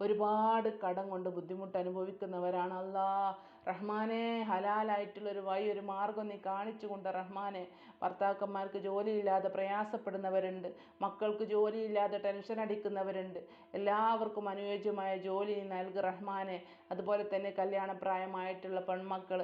ഒരുപാട് കടം കൊണ്ട് ബുദ്ധിമുട്ട് അനുഭവിക്കുന്നവരാണ് അല്ലാ റഹ്മാനെ. ഹലാലായിട്ടുള്ളൊരു വഴി ഒരു മാർഗം നീ കാണിച്ചു കൊണ്ട് റഹ്മാനെ. ഭർത്താക്കന്മാർക്ക് ജോലിയില്ലാതെ പ്രയാസപ്പെടുന്നവരുണ്ട്, മക്കൾക്ക് ജോലിയില്ലാതെ ടെൻഷൻ അടിക്കുന്നവരുണ്ട്. എല്ലാവർക്കും അനുയോജ്യമായ ജോലി നീ നൽകി റഹ്മാനെ. അതുപോലെ തന്നെ കല്യാണപ്രായമായിട്ടുള്ള പെൺമക്കൾ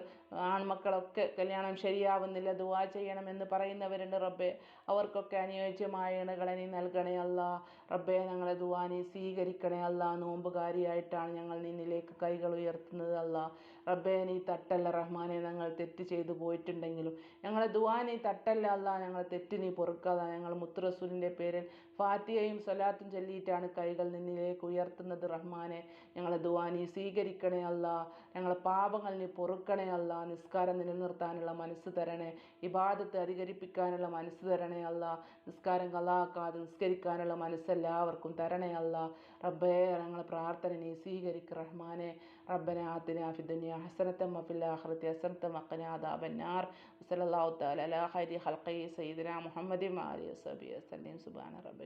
ആൺമക്കളൊക്കെ കല്യാണം ശരിയാവുന്നില്ല, ദുആ ചെയ്യണമെന്ന് പറയുന്നവരുണ്ട് റബ്ബേ. അവർക്കൊക്കെ അനുയോജ്യമായ ഇണകളെ നീ നൽകണേ അല്ലാ. റബ്ബേ ഞങ്ങളെ ദുആ നീ സ്വീകരിക്കണേ അല്ലാ. നോമ്പുകാരിയായിട്ടാണ് ഞങ്ങൾ നിന്നിലേക്ക് കൈകൾ ഉയർത്തുന്നത് അല്ലാ. റബ്ബേ നീ തട്ടല്ല റഹ്മാനെ. ഞങ്ങൾ തെറ്റ് ചെയ്തു പോയിട്ടുണ്ടെങ്കിലും ഞങ്ങളെ ദുആ നീ തട്ടല്ല അല്ലാ. ഞങ്ങളെ തെറ്റ് നീ പൊറുക്കാതെ. ഞങ്ങൾ മുത്തുറസൂലിൻ്റെ പേരിൽ ഫാത്തിഹയും സ്വലാത്തും ചൊല്ലിയിട്ടാണ് കൈകൾ നിന്നിലേക്ക് ഉയർത്തുന്നത് റഹ്മാനെ. ഞങ്ങളെ ദുആ നീ സ്വീകരിക്കണേ അല്ലാ. ഞങ്ങളെ പാപങ്ങൾ നീ പൊറുക്കണേ അല്ലാ. നിസ്കാരം നിലനിർത്താനുള്ള മനസ്സ് തരണേ. ഇബാദത്ത് അധികരിപ്പിക്കാനുള്ള മനസ്സ് തരണേ അല്ലാ. നിസ്കാരം ഖളാക്കാതെ നിസ്കരിക്കാനുള്ള മനസ്സ് എല്ലാവർക്കും തരണേ അല്ലാ. റബ്ബേ ഞങ്ങളെ പ്രാർത്ഥന നീ സ്വീകരിക്ക് റഹ്മാനെ. റബ്ബന ആതിനാ ഫിദ്ദുനിയ ഹസനത്തൻ വഫിൽ ആഖിറതി ഹസനത്തൻ വഖിനാ അദാബന്നാർ. വസല്ലല്ലാഹു തആല അലാ ഖൈരി ഖൽഖി സയ്യിദിനാ മുഹമ്മദിൻ വആലിഹി വസഹ്ബിഹി വസല്ലം. സുബ്ഹാന റബ്ബിക.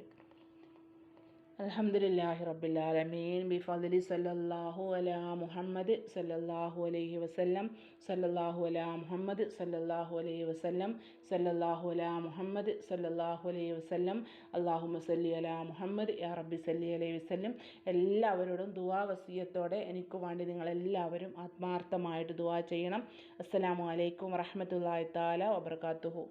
അൽഹംദുലില്ലാഹി റബ്ബിൽ ആലമീൻ ബിഫദ്ലി സല്ലല്ലാഹു അലാ മുഹമ്മദ് സല്ലല്ലാഹു അലൈഹി വസല്ലം. സല്ലല്ലാഹു അലാ മുഹമ്മദ് സല്ലല്ലാഹു അലൈഹി വസല്ലം. സല്ലല്ലാഹു അലാ മുഹമ്മദ് സല്ലല്ലാഹു അലൈഹി വസല്ലം. അല്ലാഹുമ്മ സല്ലി അലാ മുഹമ്മദ് യാ റബ്ബി സല്ലി അലൈഹി വസല്ലം. എല്ലാവരോടും ദുആ വസിയത്തോടെ എനിക്ക് വേണ്ടി നിങ്ങളെല്ലാവരും ആത്മാർത്ഥമായിട്ട് ദുആ ചെയ്യണം. അസ്സലാമു അലൈക്കും വറഹ്മത്തുള്ളാഹി തആല വബറകാതുഹു.